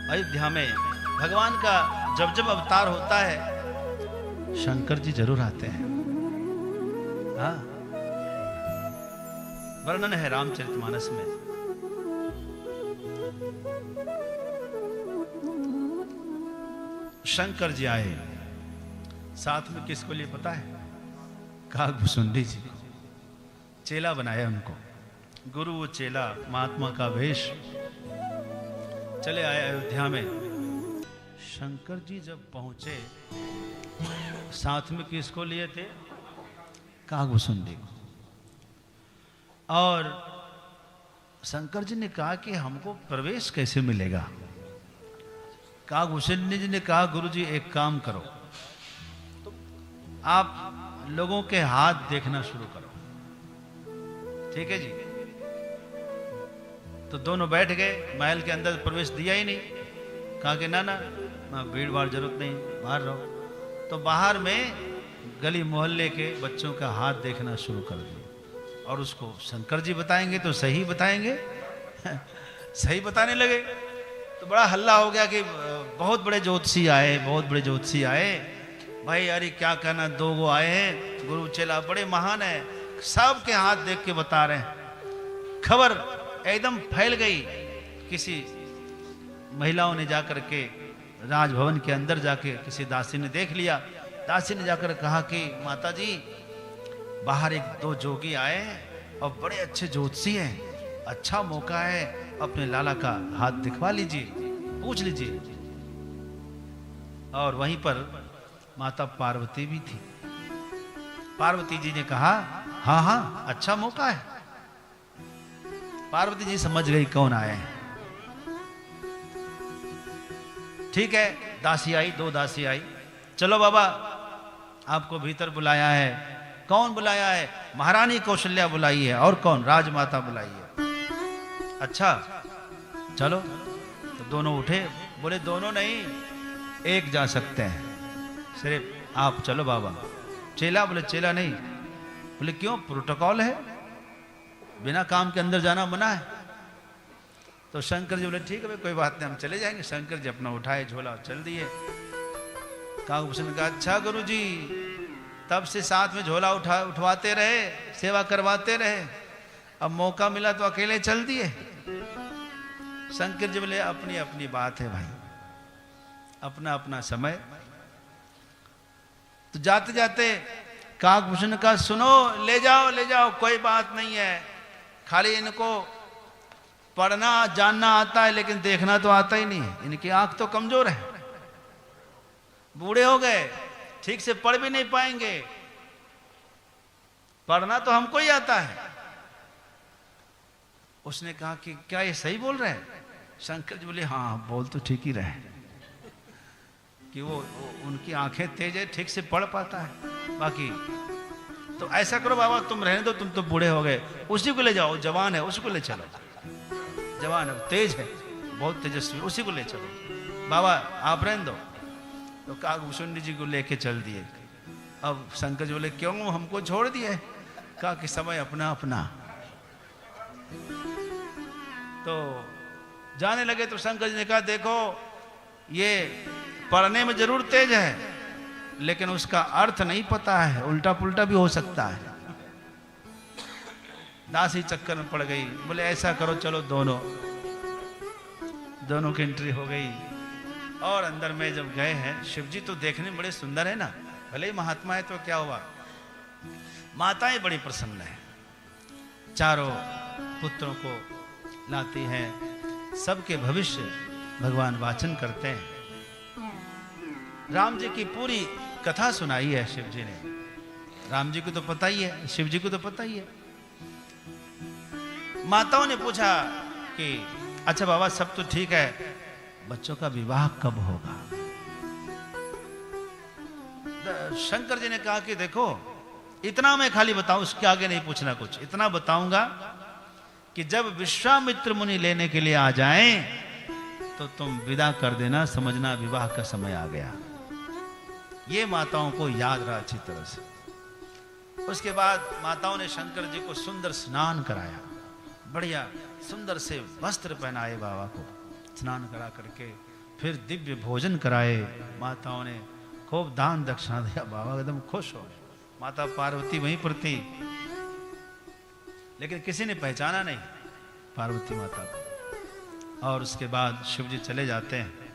अयोध्या में भगवान का जब जब अवतार होता है शंकर जी जरूर आते हैं। हाँ, वर्णन है रामचरितमानस में। शंकर जी आए, साथ में किसको लिए पता है? काकभुसुंडी जी को चेला बनाया उनको। गुरु वो चेला, महात्मा का वेश, चले आए अयोध्या में। शंकर जी जब पहुंचे साथ में किसको लिए थे? काकभुसुंडी को। और शंकर जी ने कहा कि हमको प्रवेश कैसे मिलेगा? काकभुसुंडी जी ने कहा गुरु जी एक काम करो, तो आप लोगों के हाथ देखना शुरू करो। ठीक है जी। तो दोनों बैठ गए, महल के अंदर प्रवेश दिया ही नहीं। कहा कि ना ना, भीड़ भाड़ जरूरत नहीं, बाहर रहो। तो बाहर में गली मोहल्ले के बच्चों का हाथ देखना शुरू कर दिया। और उसको शंकर जी बताएंगे तो सही बताएंगे सही बताने लगे। तो बड़ा हल्ला हो गया कि बहुत बड़े ज्योतिषी आए, बहुत बड़े ज्योतिषी आए। भाई अरे क्या कहना, दो गो आए हैं, गुरु चेला बड़े महान है, सबके हाथ देख के बता रहे हैं। खबर एकदम फैल गई। किसी महिलाओं ने जाकर के राजभवन के अंदर जाके किसी दासी ने देख लिया। दासी ने जाकर कहा कि माता जी, बाहर एक दो जोगी आए हैं और बड़े अच्छे ज्योतिषी हैं, अच्छा मौका है, अपने लाला का हाथ दिखवा लीजिए, पूछ लीजिए। और वहीं पर माता पार्वती भी थी। पार्वती जी ने कहा हाँ हाँ अच्छा मौका है। पार्वती जी समझ गई कौन आए हैं। ठीक है, दासी आई, दो दासी आई। चलो बाबा, आपको भीतर बुलाया है। कौन बुलाया है? महारानी कौशल्या बुलाई है। और कौन? राजमाता बुलाई है। अच्छा चलो। तो दोनों उठे, बोले दोनों नहीं, एक जा सकते हैं, सिर्फ आप चलो बाबा। चेला बोले चेला नहीं। बोले क्यों? प्रोटोकॉल है, बिना काम के अंदर जाना मना है। तो शंकर जी बोले ठीक है भाई, कोई बात नहीं, हम चले जाएंगे। शंकर जी अपना उठाए झोला और चल दिए। काकभूषण ने कहा अच्छा गुरु जी, तब से साथ में झोला उठवाते रहे, सेवा करवाते रहे, अब मौका मिला तो अकेले चल दिए। शंकर जी बोले अपनी अपनी बात है भाई, अपना अपना समय। तो जाते जाते काकभूषण का सुनो, ले जाओ ले जाओ, कोई बात नहीं है, खाली इनको पढ़ना जानना आता है लेकिन देखना तो आता ही नहीं है। इनकी आंख तो कमजोर है, बूढ़े हो गए, ठीक से पढ़ भी नहीं पाएंगे। पढ़ना तो हमको ही आता है। उसने कहा कि क्या ये सही बोल रहे हैं? शंकर जी बोले हाँ बोल तो ठीक ही रहे, कि वो उनकी आंखें तेज है, ठीक से पढ़ पाता है। बाकी तो ऐसा करो बाबा, तुम रहने दो, तुम तो बूढ़े हो गए, उसी को ले जाओ, जवान है उसको ले चलो, जवान है, तेज है, बहुत तेजस्वी, उसी को ले चलो। बाबा आप रहने दो। तो काकभूषुंडी जी को लेके चल दिए। अब शंकर जी बोले क्यों हमको छोड़ दिए? कहा कि समय अपना अपना। तो जाने लगे तो शंकर जी ने कहा देखो, ये पढ़ने में जरूर तेज है लेकिन उसका अर्थ नहीं पता है, उल्टा पुल्टा भी हो सकता है। दासी चक्कर में पड़ गई। बोले ऐसा करो चलो, दोनों की एंट्री हो गई। और अंदर में जब गए हैं, शिव जी तो देखने में बड़े सुंदर है ना, भले ही महात्मा है तो क्या हुआ, माताएं बड़ी प्रसन्न है, चारों पुत्रों को लाती हैं, सबके भविष्य भगवान वाचन करते हैं। राम जी की पूरी कथा सुनाई है शिव जी ने। राम जी को तो पता ही है, शिव जी को तो पता ही है। माताओं ने पूछा कि अच्छा बाबा सब तो ठीक है, बच्चों का विवाह कब होगा? शंकर जी ने कहा कि देखो इतना मैं खाली बताऊं, उसके आगे नहीं पूछना कुछ। इतना बताऊंगा कि जब विश्वामित्र मुनि लेने के लिए आ जाएं तो तुम विदा कर देना, समझना विवाह का समय आ गया। ये माताओं को याद रहा अच्छी तरह से। उसके बाद माताओं ने शंकर जी को सुंदर स्नान कराया, बढ़िया सुंदर से वस्त्र पहनाए बाबा को, स्नान करा करके फिर दिव्य भोजन कराए। माताओं ने खूब दान दक्षिणा दिया। बाबा एकदम खुश हो गए। माता पार्वती वहीं पर थी, लेकिन किसी ने पहचाना नहीं पार्वती माता को। और उसके बाद शिव जी चले जाते हैं।